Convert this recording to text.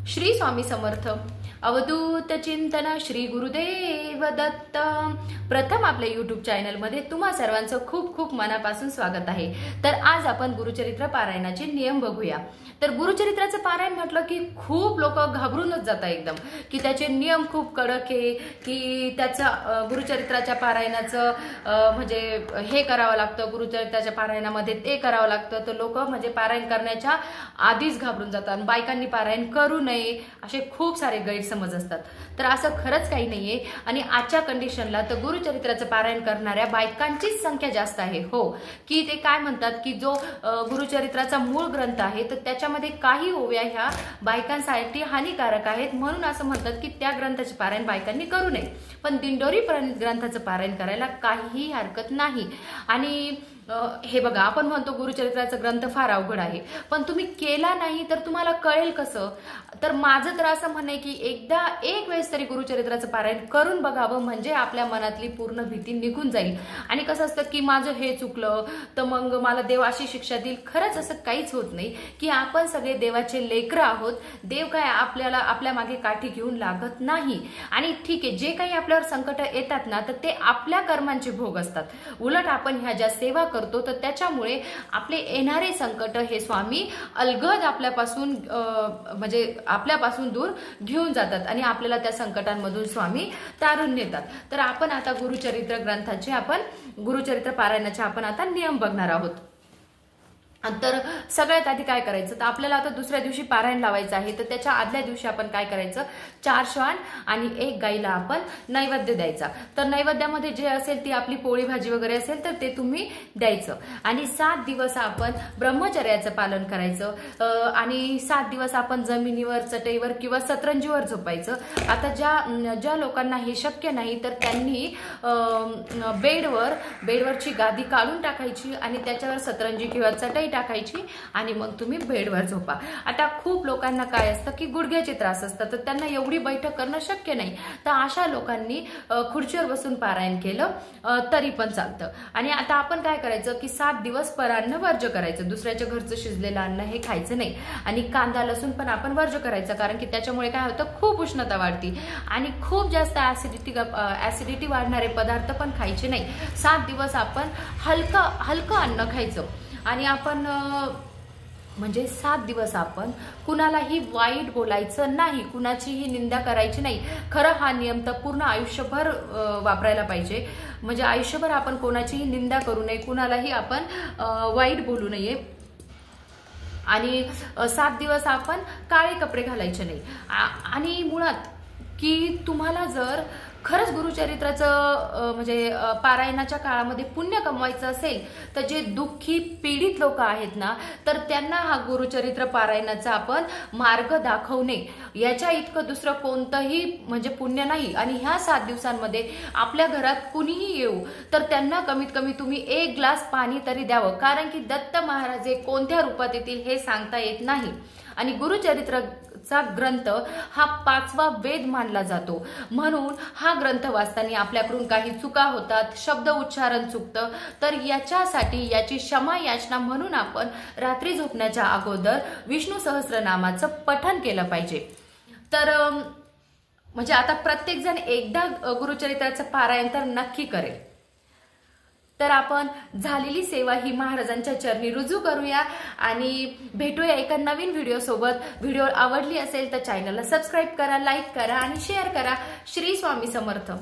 श्री स्वामी समर्थ. अवधूत चिंतन श्री गुरुदेव दत्त. प्रथम आपल्या YouTube चॅनल मध्ये तुम्हा सर्वांचं खूप खूप मनापासून स्वागत आहे. तर आज आपण गुरुचरित्र पारायणाचे नियम बघूया. तर गुरुचरित्राचं पारायण म्हटलं की खूप लोक घाबरूनच जातात एकदम, की त्याचे नियम खूप कडक आहे, की त्याचं गुरुचरित्राच्या पारायणाचं म्हणजे हे करावं लागतं, गुरुचरित्राच्या पारायणामध्ये ते करावं लागतं. तर लोक म्हणजे पारायण करण्याच्या आधीच घाबरून जातात. बायकांनी पारायण करू नये असे खूप सारे गैरसमज असतात. तर असं खरंच काही नाहीये. आणि आजच्या कंडिशनला तर गुरुचरित्राचं पारायण करणाऱ्या बायकांचीच संख्या जास्त आहे. हो, की ते काय म्हणतात की जो गुरुचरित्राचा मूळ ग्रंथ आहे तर त्याच्यामध्ये काही ओव्या ह्या बायकांसाठी हानिकारक आहेत, म्हणून असं म्हणतात की त्या ग्रंथाचे पारायण बायकांनी करू नये. पण दिंडोरी ग्रंथाचं पारायण करायला काहीही हरकत नाही. आणि हे बघा, आपण म्हणतो गुरुचरित्राचा ग्रंथ फार अवघड आहे, पण तुम्ही केला नाही तर तुम्हाला कळेल कसं? तर माझं तर असं म्हणणं आहे की एकदा एक वेळेस तरी गुरुचरित्राचं पारायण करून बघावं, म्हणजे आपल्या मनातली पूर्ण भीती निघून जाईल. आणि कसं असतं की माझं हे चुकलं तर मग मला देव अशी शिक्षा देईल. खरंच असं काहीच होत नाही, की आपण सगळे देवाचे लेकरं आहोत. देव काय आपल्याला आपल्या मागे काठी घेऊन लागत नाही. आणि ठीक आहे, जे काही आपल्यावर संकट येतात ना तर ते आपल्या कर्मांचे भोग असतात. उलट आपण ह्या ज्या सेवा करतो तर त्याच्यामुळे आपले येणारे संकट हे स्वामी अलगद आपल्यापासून म्हणजे आपल्यापासून दूर घेऊन जातात आणि आपल्याला त्या संकटांमधून स्वामी तारून नेतात. तर आपण आता गुरुचरित्र ग्रंथाचे गुरुचरित्र पारायणाचे आपण आता नियम बघणार आहोत. तर सगळ्यात आधी काय करायचं, तर आपल्याला आता दुसऱ्या दिवशी पारायण लावायचं आहे. तर त्याच्या आदल्या दिवशी आपण काय करायचं, 4 श्वान आणि 1 गाईला आपण नैवेद्य द्यायचा. तर नैवेद्यामध्ये जे असेल ती आपली पोळी भाजी वगैरे असेल तर ते तुम्ही द्यायचं. आणि 7 दिवस आपण ब्रह्मचर्याचं पालन करायचं. आणि 7 दिवस आपण जमिनीवर, चटईवर किंवा सतरंजीवर झोपायचं. आता ज्या लोकांना हे शक्य नाही तर त्यांनी बेडवरची गादी काढून टाकायची आणि त्याच्यावर सतरंजी किंवा चटई टाकायची आणि मग तुम्ही बेडवर झोपा. आता खूप लोकांना काय असतं की गुडघ्याचे त्रास असतात, तर त्यांना एवढी बैठक करणं शक्य नाही. तर अशा लोकांनी खुर्चीवर बसून पारायण केलं तरी पण चालतं. आणि आता आपण काय करायचं की 7 दिवस परान्न वर्ज्य करायचं. दुसऱ्याच्या घरचं शिजलेलं अन्न हे खायचं नाही. आणि कांदा लसूण पण आपण वर्ज्य करायचं, कारण की त्याच्यामुळे काय होतं, खूप उष्णता वाढती आणि खूप जास्त ऍसिडिटी वाढणारे पदार्थ पण खायचे नाही. 7 दिवस आपण हलकं अन्न खायचं. आणि आपण म्हणजे 7 दिवस आपण कुणालाही वाईट बोलायचं नाही, कुणाचीही निंदा करायची नाही. खरं हा नियम तर पूर्ण आयुष्यभर वापरायला पाहिजे. म्हणजे आयुष्यभर आपण कोणाचीही निंदा करू नये, कुणालाही आपण वाईट बोलू नये. आणि 7 दिवस आपण काळे कपडे घालायचे नाही. आणि मुळात की तुम्हाला जर खरंच गुरुचरित्राचं म्हणजे पारायणाच्या काळामध्ये पुण्य कमवायचं असेल तर जे दुःखी पीडित लोक आहेत ना तर त्यांना हा गुरुचरित्र पारायणाचा आपण मार्ग दाखवणे, याच्या इतकं दुसरं कोणतंही म्हणजे पुण्य नाही. आणि ह्या 7 दिवसांमध्ये आपल्या घरात कुणीही येऊ तर त्यांना कमीत कमी तुम्ही 1 ग्लास पाणी तरी द्यावं, कारण की दत्त महाराज हे कोणत्या रूपात येतील हे सांगता येत नाही. आणि गुरुचरित्राचा ग्रंथ हा 5वा वेद मानला जातो, म्हणून हा ग्रंथ वाचताना आपल्याकडून काही चुका होतात, शब्द उच्चारण चुकतं. तर याची क्षमा याचना म्हणून आपण रात्री झोपण्याच्या अगोदर विष्णू सहस्रनामाचं पठण केलं पाहिजे. तर म्हणजे आता प्रत्येक जण एकदा गुरुचरित्राचं पारायण तर नक्की करेल. तर आपण झालेली सेवा ही महाराजांच्या चरणी रुजू करूया आणि भेटूया एका नवीन व्हिडिओ सोबत. व्हिडिओ आवडली असेल तर चॅनलला सबस्क्राईब करा, लाईक करा आणि शेअर करा. श्री स्वामी समर्थ.